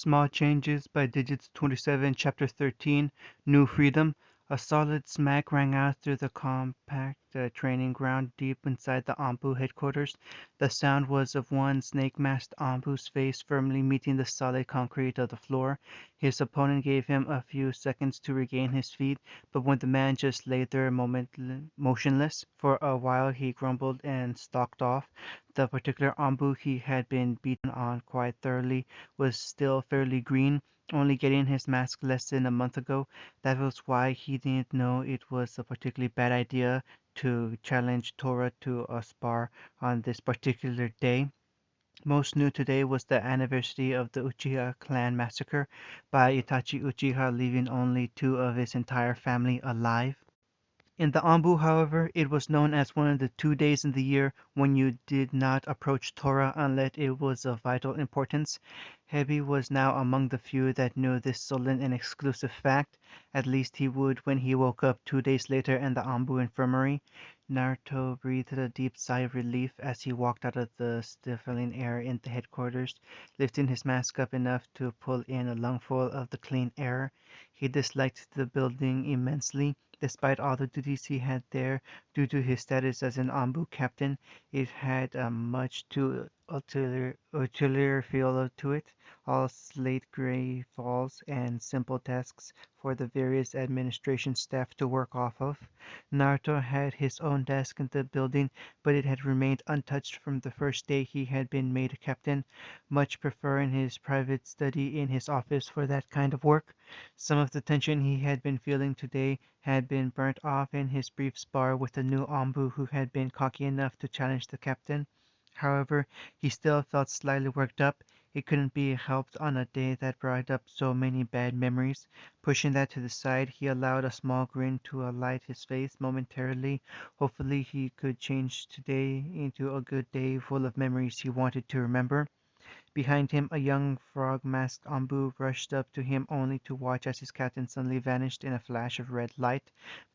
Small Changes by Digits 27, Chapter 13, New Freedom. A solid smack rang out through the compact training ground deep inside the Ambu headquarters. The sound was of one snake-masked Ambu's face firmly meeting the solid concrete of the floor. His opponent gave him a few seconds to regain his feet, but when the man just lay there motionless, for a while he grumbled and stalked off. The particular Ambu he had been beaten on quite thoroughly was still fairly green, only getting his mask less than a month ago. That was why he didn't know it was a particularly bad idea to challenge Tora to a spar on this particular day. Most new today was the anniversary of the Uchiha clan massacre by Itachi Uchiha, leaving only two of his entire family alive. In the Ambu, however, it was known as one of the 2 days in the year when you did not approach Torah unless it was of vital importance. Hebi was now among the few that knew this solemn and exclusive fact. At least he would when he woke up 2 days later in the Ambu infirmary. Naruto breathed a deep sigh of relief as he walked out of the stifling air in the headquarters, lifting his mask up enough to pull in a lungful of the clean air. He disliked the building immensely. Despite all the duties he had there, due to his status as an Ambu captain, it had a much too auxiliary feel to it, all slate gray walls and simple desks for the various administration staff to work off of. Naruto had his own desk in the building, but it had remained untouched from the first day he had been made captain, much preferring his private study in his office for that kind of work. Some of the tension he had been feeling today had been burnt off in his brief spar with the new Ombu who had been cocky enough to challenge the captain. However, he still felt slightly worked up. It couldn't be helped on a day that brought up so many bad memories. Pushing that to the side, he allowed a small grin to alight his face momentarily. Hopefully he could change today into a good day full of memories he wanted to remember. Behind him, a young frog-masked Ombu rushed up to him only to watch as his captain suddenly vanished in a flash of red light.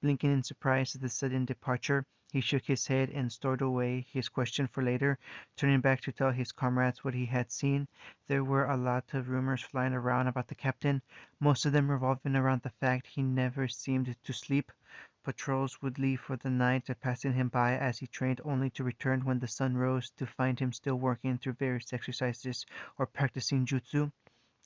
Blinking in surprise at the sudden departure, he shook his head and stored away his question for later, turning back to tell his comrades what he had seen. There were a lot of rumors flying around about the captain, most of them revolving around the fact he never seemed to sleep. Patrols would leave for the night, passing him by as he trained only to return when the sun rose to find him still working through various exercises or practicing jutsu.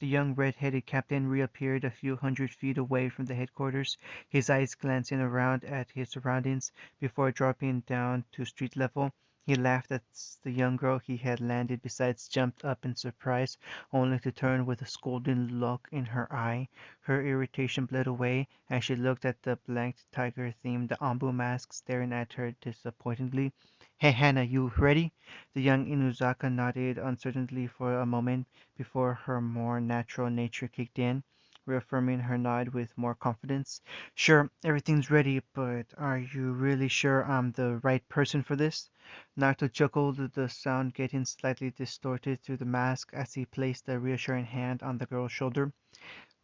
The young red-headed captain reappeared a few hundred feet away from the headquarters, his eyes glancing around at his surroundings before dropping down to street level. He laughed at the young girl he had landed beside, jumped up in surprise, only to turn with a scolding look in her eye. Her irritation bled away as she looked at the blanked tiger-themed Ambu mask staring at her disappointingly. "Hey, Hannah, you ready?" The young Inuzaka nodded uncertainly for a moment before her more natural nature kicked in, reaffirming her nod with more confidence. "Sure, everything's ready, but are you really sure I'm the right person for this?" Naruto chuckled, the sound getting slightly distorted through the mask as he placed a reassuring hand on the girl's shoulder.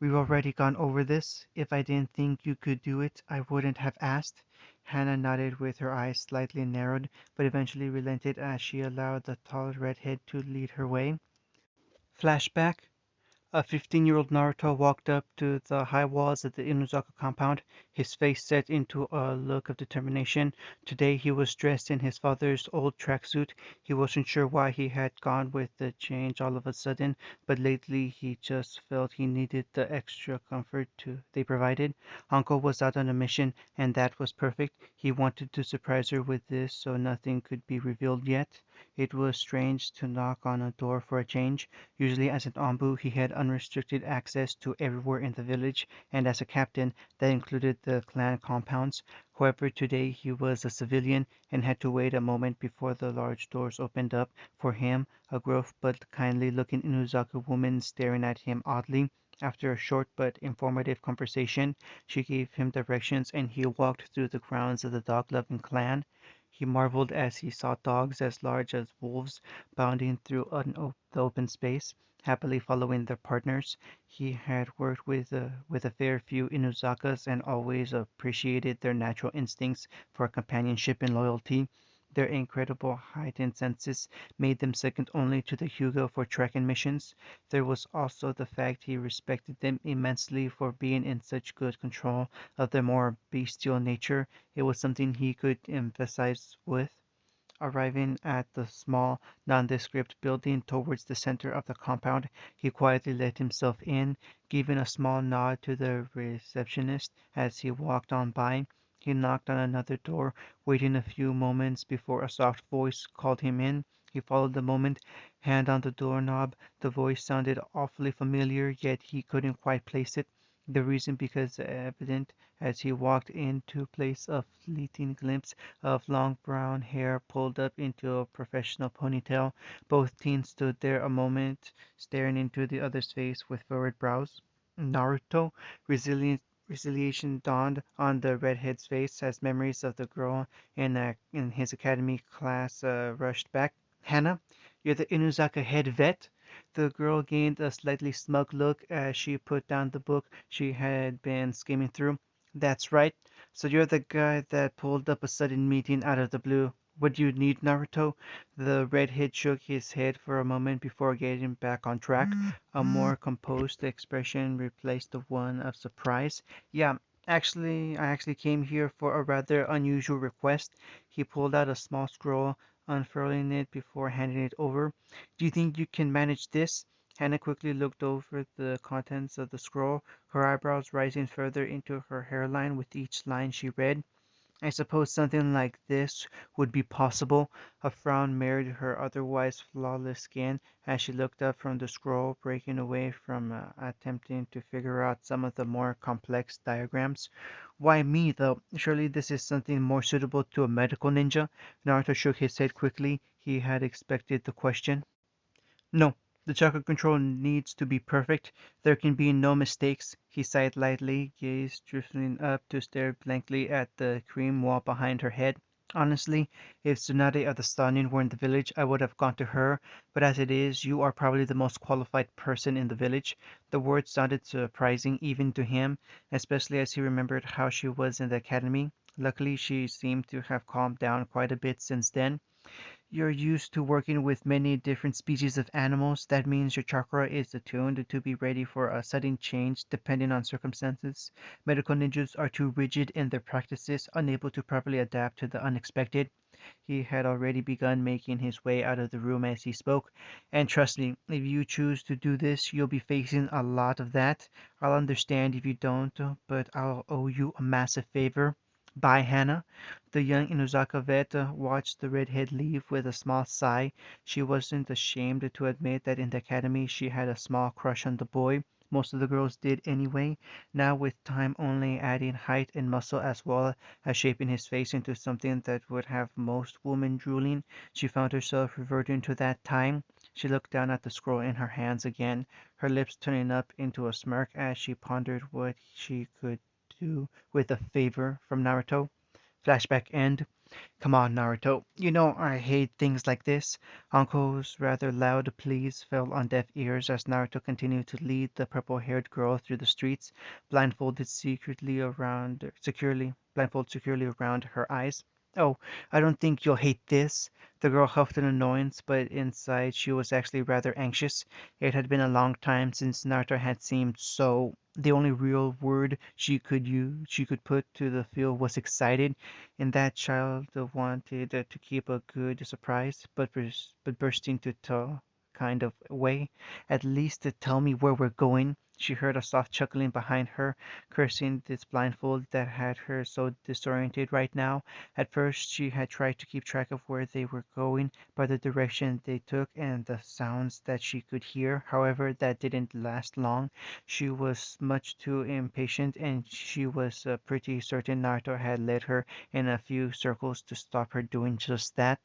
"We've already gone over this. If I didn't think you could do it, I wouldn't have asked." Hannah nodded with her eyes slightly narrowed, but eventually relented as she allowed the tall redhead to lead her way. Flashback. A 15-year-old Naruto walked up to the high walls of the Inuzaka compound, his face set into a look of determination. Today he was dressed in his father's old tracksuit. He wasn't sure why he had gone with the change all of a sudden, but lately he just felt he needed the extra comfort they provided. Uncle was out on a mission, and that was perfect. He wanted to surprise her with this so nothing could be revealed yet. It was strange to knock on a door for a change. Usually as an Ombu he had unrestricted access to everywhere in the village, and as a captain that included the clan compounds. However, today he was a civilian and had to wait a moment before the large doors opened up for him, a gruff but kindly-looking Inuzaka woman staring at him oddly. After a short but informative conversation, she gave him directions and he walked through the grounds of the dog-loving clan. He marveled as he saw dogs as large as wolves bounding through the open space, happily following their partners. He had worked with a fair few Inuzakas and always appreciated their natural instincts for companionship and loyalty. Their incredible heightened senses made them second only to the Hugo for trekking missions. There was also the fact he respected them immensely for being in such good control of their more bestial nature. It was something he could emphasize with. Arriving at the small, nondescript building towards the center of the compound, he quietly let himself in, giving a small nod to the receptionist as he walked on by. He knocked on another door, waiting a few moments before a soft voice called him in. He followed the moment, hand on the doorknob. The voice sounded awfully familiar, yet he couldn't quite place it. The reason because evident as he walked in to place a fleeting glimpse of long brown hair pulled up into a professional ponytail. Both teens stood there a moment, staring into the other's face with furrowed brows. Naruto, resilient Resiliation dawned on the redhead's face as memories of the girl in his academy class rushed back. Hannah, you're the Inuzaka head vet? The girl gained a slightly smug look as she put down the book she had been skimming through. That's right. So you're the guy that pulled up a sudden meeting out of the blue. What do you need, Naruto? The redhead shook his head for a moment before getting back on track. A more composed expression replaced the one of surprise. Yeah, I actually came here for a rather unusual request. He pulled out a small scroll, unfurling it before handing it over. Do you think you can manage this? Hannah quickly looked over the contents of the scroll, her eyebrows rising further into her hairline with each line she read. I suppose something like this would be possible. A frown marred her otherwise flawless skin as she looked up from the scroll, breaking away from attempting to figure out some of the more complex diagrams. Why me, though? Surely this is something more suitable to a medical ninja? Naruto shook his head quickly. He had expected the question. No, the chakra control needs to be perfect. There can be no mistakes. He sighed lightly, gaze drifting up to stare blankly at the cream wall behind her head. Honestly, if Tsunade of the Stallion were in the village, I would have gone to her, but as it is, you are probably the most qualified person in the village. The words sounded surprising even to him, especially as he remembered how she was in the academy. Luckily, she seemed to have calmed down quite a bit since then. You're used to working with many different species of animals. That means your chakra is attuned to be ready for a sudden change depending on circumstances. Medical ninjas are too rigid in their practices, unable to properly adapt to the unexpected. He had already begun making his way out of the room as he spoke. And trust me, if you choose to do this, you'll be facing a lot of that. I'll understand if you don't, but I'll owe you a massive favor. Bye, Hannah. The young Inuzaka vet watched the redhead leave with a small sigh. She wasn't ashamed to admit that in the academy she had a small crush on the boy. Most of the girls did anyway. Now, with time only adding height and muscle as well as shaping his face into something that would have most women drooling, she found herself reverting to that time. She looked down at the scroll in her hands again, her lips turning up into a smirk as she pondered what she could do with a favor from Naruto. Flashback end. Come on, Naruto. You know I hate things like this. Uncle's rather loud pleas fell on deaf ears as Naruto continued to lead the purple-haired girl through the streets, blindfolded securely around her eyes. Oh, I don't think you'll hate this. The girl huffed in annoyance, but inside she was actually rather anxious. It had been a long time since Naruto had seemed so. The only real word she could put to the feel was excited, and that child wanted to keep a good surprise, but bursting to tell kind of way. At least to tell me where we're going. She heard a soft chuckling behind her, cursing this blindfold that had her so disoriented right now. At first she had tried to keep track of where they were going by the direction they took and the sounds that she could hear. However, that didn't last long. She was much too impatient, and she was pretty certain Naruto had led her in a few circles to stop her doing just that.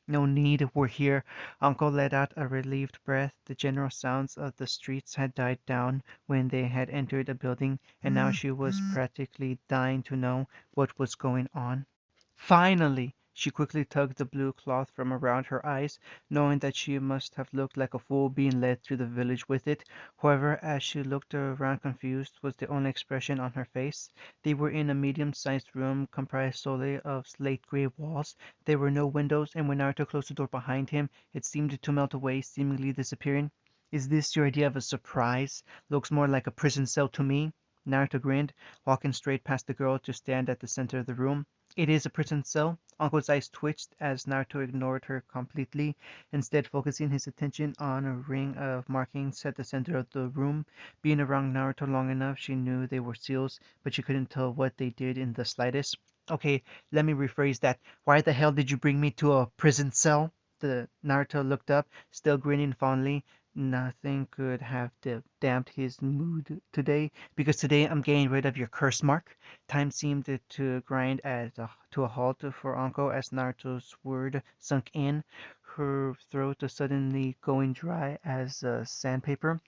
No need, we're here. Uncle let out a relieved breath. The general sounds of the streets had died down when they had entered the building, and now she was practically dying to know what was going on. Finally! She quickly tugged the blue cloth from around her eyes, knowing that she must have looked like a fool being led through the village with it. However, as she looked around, confused was the only expression on her face. They were in a medium-sized room comprised solely of slate-gray walls. There were no windows, and when Naruto closed the door behind him, it seemed to melt away, seemingly disappearing. "Is this your idea of a surprise? Looks more like a prison cell to me." Naruto grinned, walking straight past the girl to stand at the center of the room. "It is a prison cell." Uncle's eyes twitched as Naruto ignored her completely, instead focusing his attention on a ring of markings at the center of the room. Being around Naruto long enough, she knew they were seals, but she couldn't tell what they did in the slightest. "Okay, let me rephrase that. Why the hell did you bring me to a prison cell?" The Naruto looked up, still grinning fondly. Nothing could have damped his mood today, because today I'm getting rid of your curse mark. Time seemed to grind to a halt for Anko as Naruto's word sunk in, her throat suddenly going dry as sandpaper.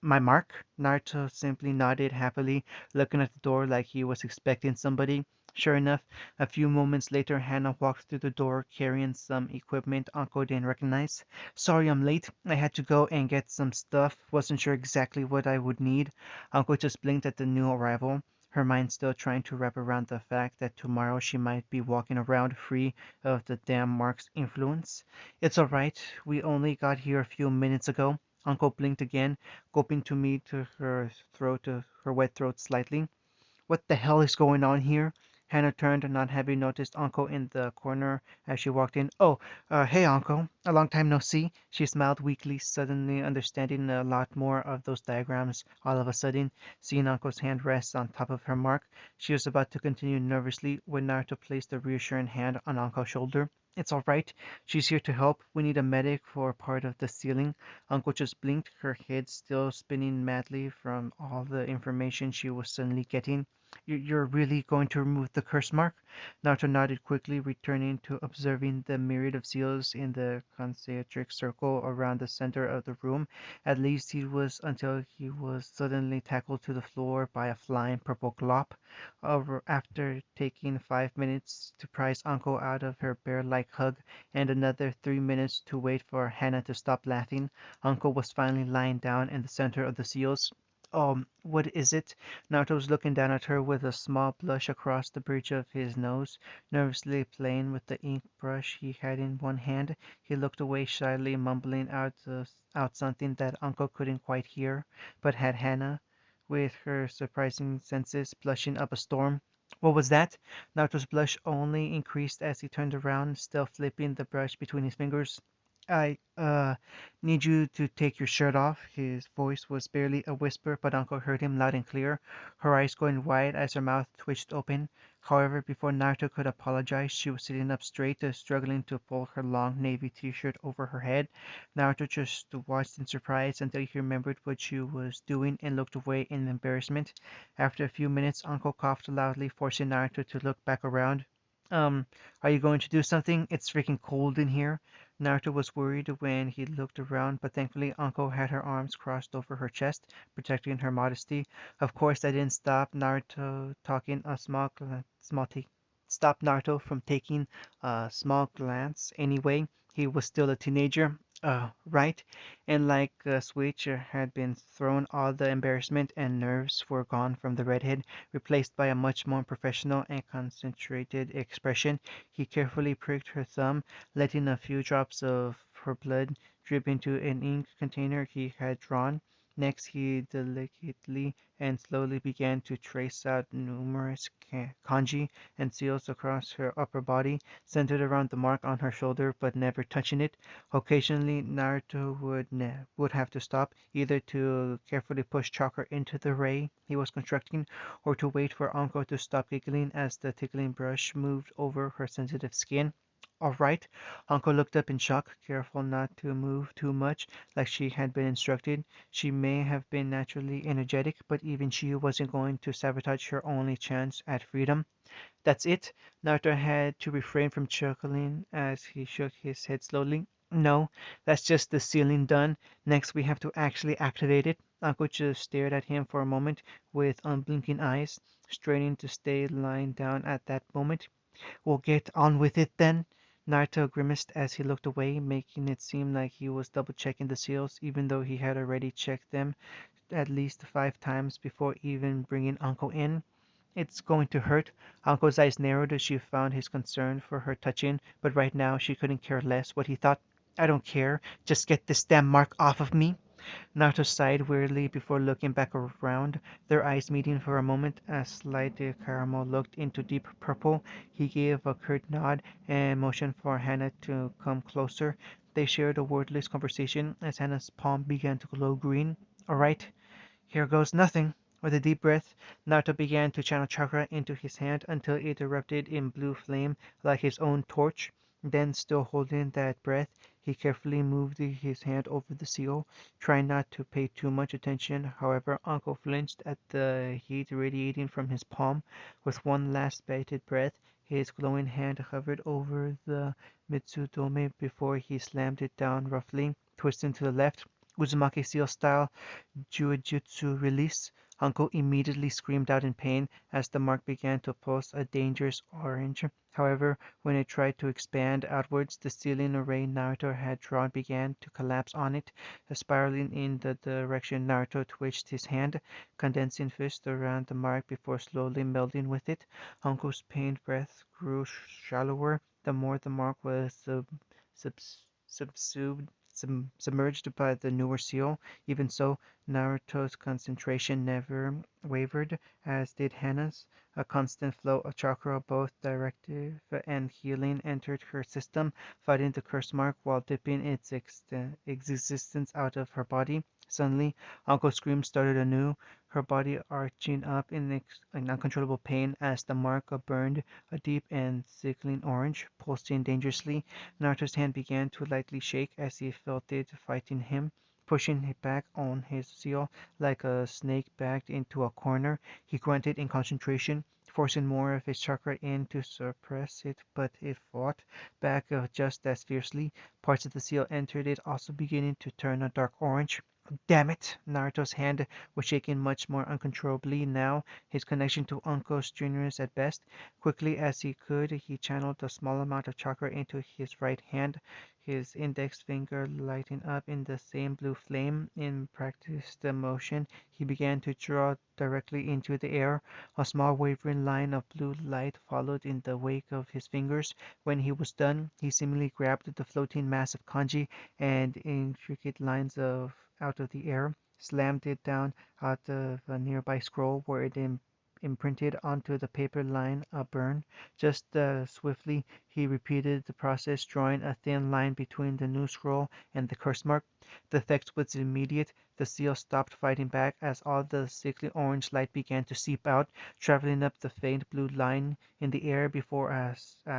My mark? Naruto simply nodded happily, looking at the door like he was expecting somebody. Sure enough, a few moments later, Hannah walked through the door carrying some equipment Anko didn't recognize. "Sorry I'm late. I had to go and get some stuff. Wasn't sure exactly what I would need." Uncle just blinked at the new arrival, her mind still trying to wrap around the fact that tomorrow she might be walking around free of the damn Mark's influence. "It's all right. We only got here a few minutes ago." Uncle blinked again, gulping to meet her wet throat slightly. "What the hell is going on here?" Hannah turned, not having noticed Uncle in the corner as she walked in. "Oh, hey, Uncle. A long time no see." She smiled weakly, suddenly understanding a lot more of those diagrams all of a sudden. Seeing Uncle's hand rest on top of her mark, she was about to continue nervously when Naruto placed a reassuring hand on Uncle's shoulder. "It's all right. She's here to help. We need a medic for part of the ceiling." Uncle just blinked, her head still spinning madly from all the information she was suddenly getting. "You're really going to remove the curse mark?" Naruto nodded quickly, returning to observing the myriad of seals in the concentric circle around the center of the room. At least he was until he was suddenly tackled to the floor by a flying purple glop. After taking 5 minutes to prise Uncle out of her bear-like hug and another 3 minutes to wait for Hannah to stop laughing, Uncle was finally lying down in the center of the seals. What is it?" Naruto was looking down at her with a small blush across the bridge of his nose, nervously playing with the ink brush he had in one hand. He looked away shyly, mumbling out something that Uncle couldn't quite hear, but had Hannah, with her surprising senses, blushing up a storm. "What was that?" Naruto's blush only increased as he turned around, still flipping the brush between his fingers. "I need you to take your shirt off." His voice was barely a whisper, but Uncle heard him loud and clear, her eyes going wide as her mouth twitched open. However, before Naruto could apologize, she was sitting up straight, struggling to pull her long navy t-shirt over her head. Naruto just watched in surprise until he remembered what she was doing and looked away in embarrassment. After a few minutes, Uncle coughed loudly, forcing Naruto to look back around. Um, are you going to do something? It's freaking cold in here." Naruto was worried when he looked around, but thankfully Anko had her arms crossed over her chest, protecting her modesty. Of course, that didn't stop Naruto talking a small take stop Naruto from taking a small glance anyway. He was still a teenager. Right. And like a switch had been thrown, all the embarrassment and nerves were gone from the redhead, replaced by a much more professional and concentrated expression. He carefully pricked her thumb, letting a few drops of her blood drip into an ink container he had drawn. Next, he delicately and slowly began to trace out numerous kanji and seals across her upper body, centered around the mark on her shoulder, but never touching it. Occasionally, Naruto would have to stop, either to carefully push Chakra into the ray he was constructing, or to wait for Anko to stop giggling as the tickling brush moved over her sensitive skin. "All right." Anko looked up in shock, careful not to move too much, like she had been instructed. She may have been naturally energetic, but even she wasn't going to sabotage her only chance at freedom. "That's it?" Naruto had to refrain from chuckling as he shook his head slowly. "No, that's just the ceiling done. Next we have to actually activate it." Uncle just stared at him for a moment with unblinking eyes, straining to stay lying down at that moment. We'll get on with it then. Naruto grimaced as he looked away, making it seem like he was double checking the seals, even though he had already checked them at least 5 times before even bringing Uncle in. It's going to hurt. Uncle's eyes narrowed as she found his concern for her touching, but right now she couldn't care less what he thought. I don't care. Just get this damn mark off of me. Naruto sighed wearily before looking back around, their eyes meeting for a moment. As light caramel looked into deep purple, he gave a curt nod and motioned for Hannah to come closer. They shared a wordless conversation as Hannah's palm began to glow green. All right, here goes nothing. With a deep breath, Naruto began to channel chakra into his hand until it erupted in blue flame like his own torch. Then, still holding that breath, he carefully moved his hand over the seal, trying not to pay too much attention. However, Uncle flinched at the heat radiating from his palm. With one last bated breath, his glowing hand hovered over the Mitsudome before he slammed it down roughly, twisting to the left, Uzumaki seal style. Jujutsu release. Uncle immediately screamed out in pain as the mark began to pulse a dangerous orange. However, when it tried to expand outwards, the ceiling array Naruto had drawn began to collapse on it, spiraling in the direction Naruto twitched his hand, condensing fist around the mark before slowly melding with it. Uncle's pained breath grew shallower the more the mark was submerged by the newer seal. Even so, Naruto's concentration never wavered, as did Hana's. A constant flow of chakra, both directive and healing, entered her system, fighting the curse mark while dipping its existence out of her body. Suddenly, Uncle's scream started anew, her body arching up in uncontrollable pain as the mark burned a deep and sickling orange, pulsing dangerously. Naruto's hand began to lightly shake as he felt it fighting him, pushing him back on his seal like a snake backed into a corner. He grunted in concentration, forcing more of his chakra in to suppress it, but it fought back just as fiercely. Parts of the seal entered it, also beginning to turn a dark orange. Damn it! Naruto's hand was shaking much more uncontrollably now, his connection to Uncle strenuous at best. Quickly as he could, he channeled a small amount of chakra into his right hand, his index finger lighting up in the same blue flame. In practiced motion, he began to draw directly into the air. A small wavering line of blue light followed in the wake of his fingers. When he was done, he seemingly grabbed the floating mass of kanji and intricate lines of out of the air, slammed it down out of a nearby scroll where it imprinted onto the paper line a burn. Just swiftly he repeated the process, drawing a thin line between the new scroll and the curse mark. The effect was immediate. The seal stopped fighting back as all the sickly orange light began to seep out, traveling up the faint blue line in the air before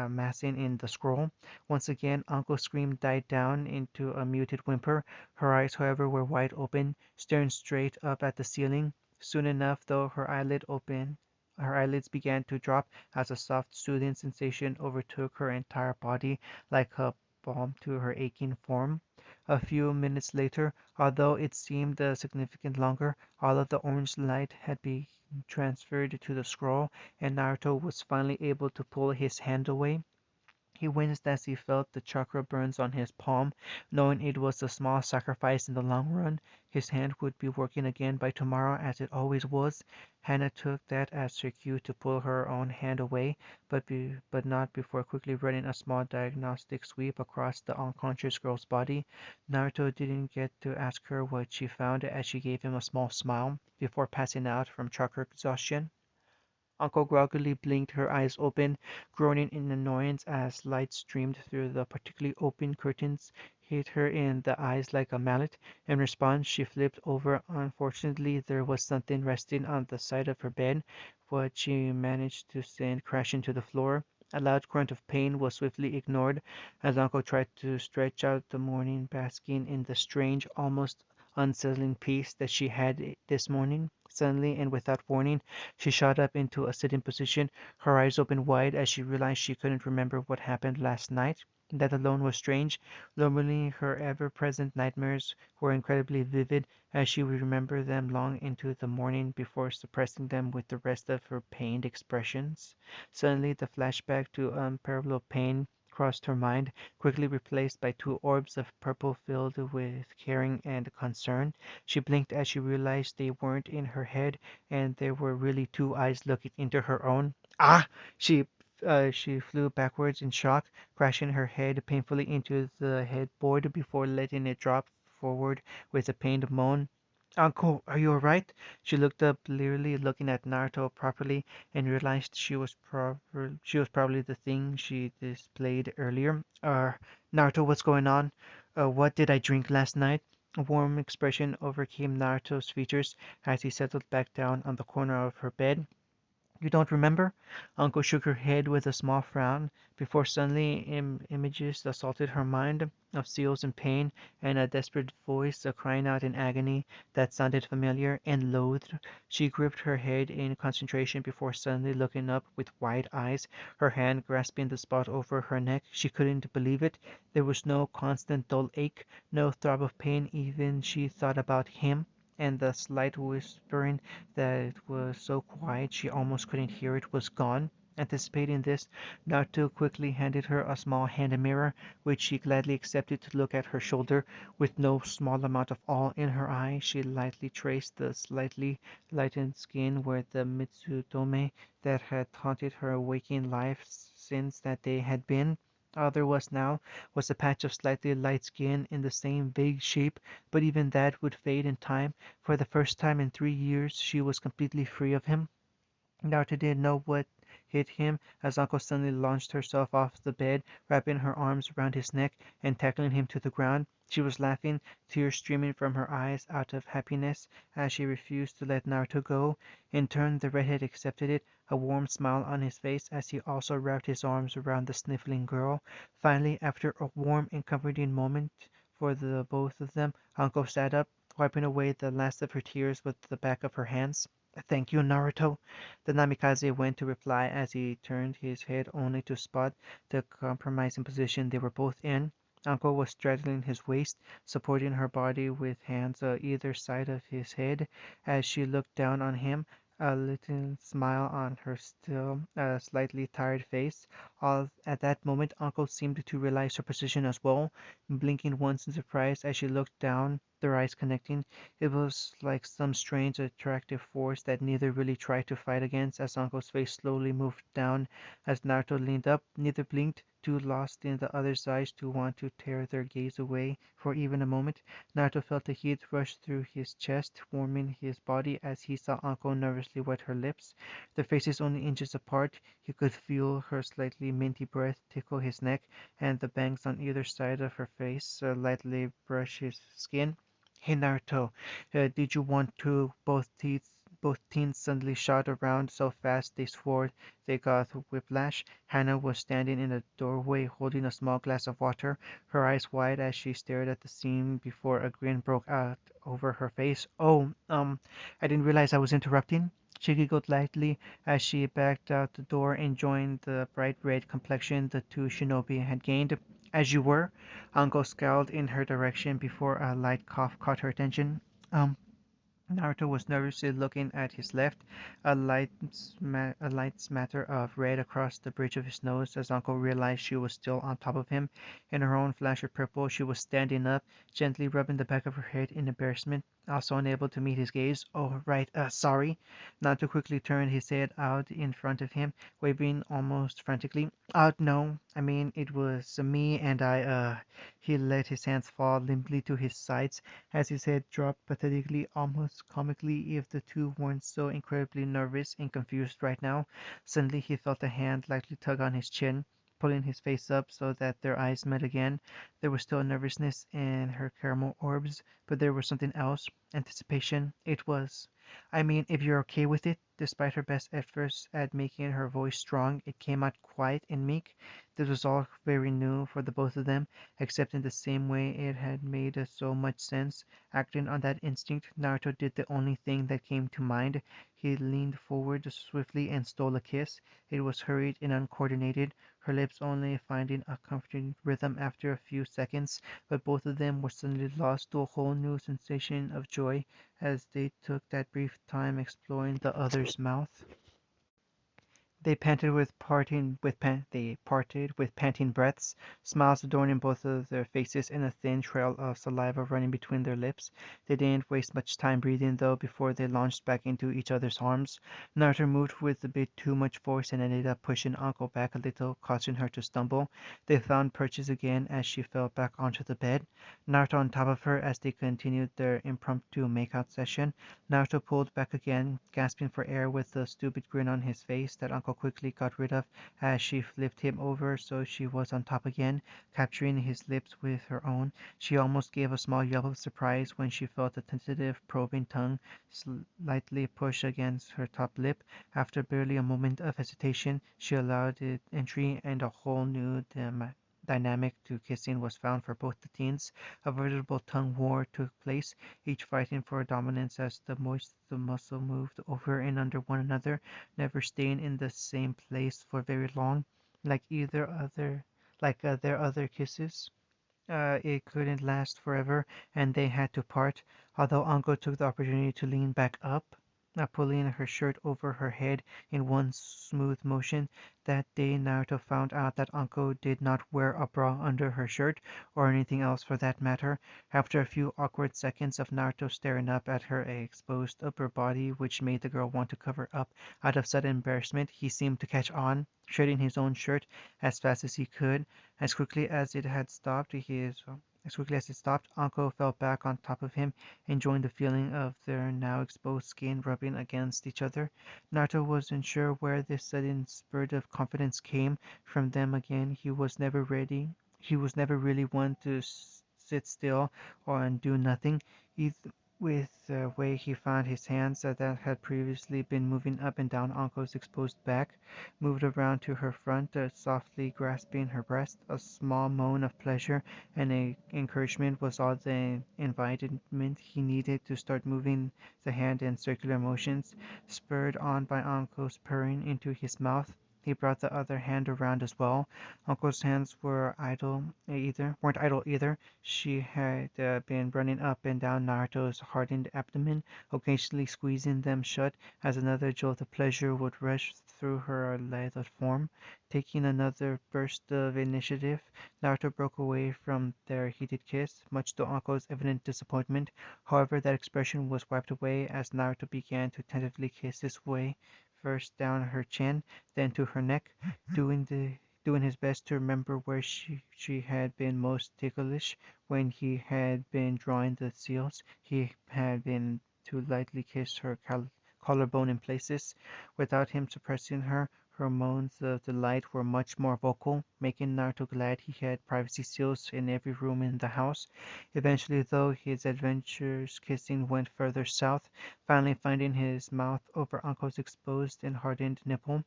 massing in the scroll. Once again, Uncle's scream died down into a muted whimper. Her eyes, however, were wide open, staring straight up at the ceiling. Soon enough, though, her eyelids began to drop as a soft, soothing sensation overtook her entire body like a balm to her aching form. A few minutes later, although it seemed significant longer, all of the orange light had been transferred to the scroll, and Naruto was finally able to pull his hand away. He winced as he felt the chakra burns on his palm, knowing it was a small sacrifice in the long run. His hand would be working again by tomorrow as it always was. Hannah took that as her cue to pull her own hand away, but not before quickly running a small diagnostic sweep across the unconscious girl's body. Naruto didn't get to ask her what she found as she gave him a small smile before passing out from chakra exhaustion. Uncle groggily blinked, her eyes open, groaning in annoyance as light streamed through the partially open curtains, hit her in the eyes like a mallet. In response, she flipped over. Unfortunately, there was something resting on the side of her bed, what she managed to send crashing to the floor. A loud grunt of pain was swiftly ignored as Uncle tried to stretch out the morning, basking in the strange, almost unsettling peace that she had this morning. Suddenly, and without warning, she shot up into a sitting position, her eyes open wide as she realized she couldn't remember what happened last night. That alone was strange. Normally, her ever-present nightmares were incredibly vivid, as she would remember them long into the morning before suppressing them with the rest of her pained expressions. Suddenly, the flashback to unparalleled pain crossed her mind, quickly replaced by two orbs of purple filled with caring and concern. She blinked as she realized they weren't in her head, and there were really two eyes looking into her own. Ah! She she flew backwards in shock, crashing her head painfully into the headboard before letting it drop forward with a pained moan. Uncle, are you all right? She looked up, leerily looking at Naruto properly, and realized she was probably the thing she displayed earlier. Naruto, what's going on? What did I drink last night? A warm expression overcame Naruto's features as he settled back down on the corner of her bed. You don't remember? Uncle shook her head with a small frown, before suddenly images assaulted her mind of seals in pain and a desperate voice crying out in agony that sounded familiar and loathed. She gripped her head in concentration before suddenly looking up with wide eyes, her hand grasping the spot over her neck. She couldn't believe it. There was no constant dull ache, no throb of pain even she thought about him, and the slight whispering that was so quiet she almost couldn't hear it was gone. Anticipating this, Naruto quickly handed her a small hand mirror, which she gladly accepted to look at her shoulder. With no small amount of awe in her eye, she lightly traced the slightly lightened skin where the Mitsutome that had haunted her waking life since that day had been. All there was now was a patch of slightly light skin in the same vague shape, but even that would fade in time. For the first time in 3 years she was completely free of him. Naruto didn't know what hit him as Uncle suddenly launched herself off the bed, wrapping her arms around his neck and tackling him to the ground. She was laughing, tears streaming from her eyes out of happiness as she refused to let Naruto go. In turn, the redhead accepted it, a warm smile on his face as he also wrapped his arms around the sniffling girl. Finally, after a warm and comforting moment for the both of them, Uncle sat up, wiping away the last of her tears with the back of her hands. Thank you, Naruto. The Namikaze went to reply as he turned his head only to spot the compromising position they were both in. Uncle was straddling his waist, supporting her body with hands either side of his head as she looked down on him, a little smile on her still slightly tired face. All at that moment, Uncle seemed to realize her position as well, blinking once in surprise as she looked down, their eyes connecting. It was like some strange attractive force that neither really tried to fight against as Uncle's face slowly moved down as Naruto leaned up. Neither blinked, too lost in the other's eyes to want to tear their gaze away for even a moment. Naruto felt the heat rush through his chest, warming his body as he saw Uncle nervously wet her lips. Their faces only inches apart, he could feel her slightly minty breath tickle his neck, and the bangs on either side of her face lightly brush his skin. Hey Naruto, did you want to? Both teens suddenly shot around so fast they swore they got whiplash. Hannah was standing in the doorway holding a small glass of water, her eyes wide as she stared at the scene before a grin broke out over her face. Oh, I didn't realize I was interrupting. She giggled lightly as she backed out the door, enjoying the bright red complexion the two shinobi had gained. As you were? Uncle scowled in her direction before a light cough caught her attention. Um, Naruto was nervously looking at his left, a light smatter of red across the bridge of his nose as Uncle realized she was still on top of him. In her own flash of purple, she was standing up, gently rubbing the back of her head in embarrassment, also unable to meet his gaze. Oh, right, sorry. Naruto quickly turned his head out in front of him, waving almost frantically. No, I mean, it was me and He let his hands fall limply to his sides as his head dropped pathetically, almost comically, if the two weren't so incredibly nervous and confused right now. Suddenly he felt a hand lightly tug on his chin, pulling his face up so that their eyes met again. There was still nervousness in her caramel orbs, but there was something else. Anticipation. It was. I mean, if you're okay with it. Despite her best efforts at making her voice strong, it came out quiet and meek. This was all very new for the both of them, except in the same way it had made so much sense. Acting on that instinct, Naruto did the only thing that came to mind. He leaned forward swiftly and stole a kiss. It was hurried and uncoordinated, her lips only finding a comforting rhythm after a few seconds, but both of them were suddenly lost to a whole new sensation of joy as they took that brief time exploring the other's mouth. They parted with panting breaths, smiles adorning both of their faces and a thin trail of saliva running between their lips. They didn't waste much time breathing, though, before they launched back into each other's arms. Naruto moved with a bit too much force and ended up pushing Uncle back a little, causing her to stumble. They found purchase again as she fell back onto the bed, Naruto on top of her as they continued their impromptu makeout session. Naruto pulled back again, gasping for air with a stupid grin on his face that Uncle quickly got rid of as she flipped him over so she was on top again, capturing his lips with her own. She almost gave a small yelp of surprise when she felt a tentative, probing tongue slightly push against her top lip. After barely a moment of hesitation, she allowed it entry, and a whole new dynamic to kissing was found for both the teens. A veritable tongue war took place, each fighting for dominance as the muscle moved over and under one another, never staying in the same place for very long, like either other like their other kisses. It couldn't last forever, and they had to part, although Anko took the opportunity to lean back up, pulling her shirt over her head in one smooth motion. That day Naruto found out that Anko did not wear a bra under her shirt, or anything else for that matter. After a few awkward seconds of Naruto staring up at her exposed upper body, which made the girl want to cover up out of sudden embarrassment, he seemed to catch on, shedding his own shirt as fast as he could. As quickly as it had stopped, as quickly as it stopped, Anko fell back on top of him, enjoying the feeling of their now exposed skin rubbing against each other. Naruto wasn't sure where this sudden spurt of confidence came from them again. He was never ready. He was never really one to sit still or and do nothing. Either with the way he found his hands that had previously been moving up and down Anko's exposed back, moved around to her front, softly grasping her breast. A small moan of pleasure and encouragement was all the environment he needed to start moving the hand in circular motions. Spurred on by Uncle's purring into his mouth, he brought the other hand around as well. Uncle's hands weren't idle either. She had been running up and down Naruto's hardened abdomen, occasionally squeezing them shut as another jolt of pleasure would rush through her lithe form. Taking another burst of initiative, Naruto broke away from their heated kiss, much to Anko's evident disappointment. However, that expression was wiped away as Naruto began to tentatively kiss his way first down her chin, then to her neck, doing his best to remember where she had been most ticklish when he had been drawing the seals. He had been to lightly kiss her collarbone in places. Without him suppressing her, her moans of delight were much more vocal, making Naruto glad he had privacy seals in every room in the house. Eventually, though, his adventurous kissing went further south, finally finding his mouth over Uncle's exposed and hardened nipple.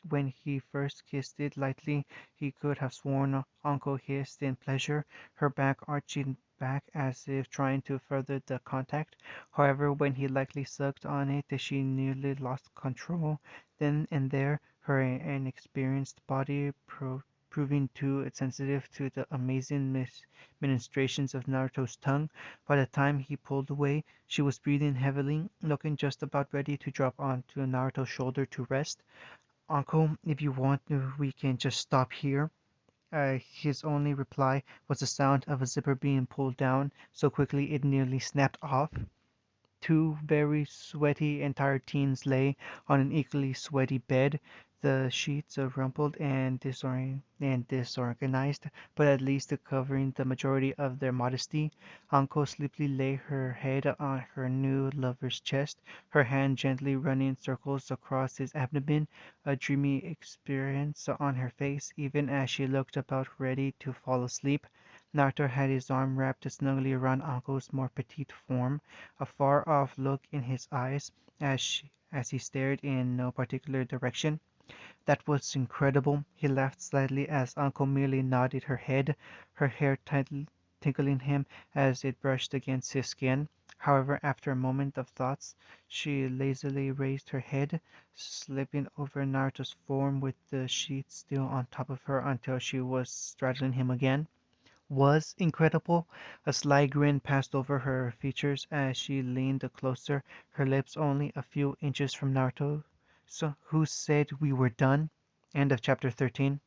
When he first kissed it lightly, he could have sworn Uncle hissed in pleasure, her back arching back as if trying to further the contact. However, when he lightly sucked on it, she nearly lost control. Then and there, her inexperienced body proving too sensitive to the amazing ministrations of Naruto's tongue. By the time he pulled away, she was breathing heavily, looking just about ready to drop onto Naruto's shoulder to rest. Uncle, if you want, we can just stop here. His only reply was the sound of a zipper being pulled down so quickly it nearly snapped off. Two very sweaty and tired teens lay on an equally sweaty bed, the sheets rumpled and disorganized, but at least covering the majority of their modesty. Uncle sleepily lay her head on her new lover's chest, her hand gently running circles across his abdomen, a dreamy experience on her face, even as she looked about ready to fall asleep. Naruto had his arm wrapped snugly around Uncle's more petite form, a far-off look in his eyes as he stared in no particular direction. "That was incredible," he laughed slightly as Uncle merely nodded her head, her hair tickling him as it brushed against his skin. However, after a moment of thoughts, she lazily raised her head, slipping over Naruto's form with the sheet still on top of her until she was straddling him again. Was incredible. A sly grin passed over her features as she leaned closer, her lips only a few inches from Naruto. So, who said we were done? End of chapter 13.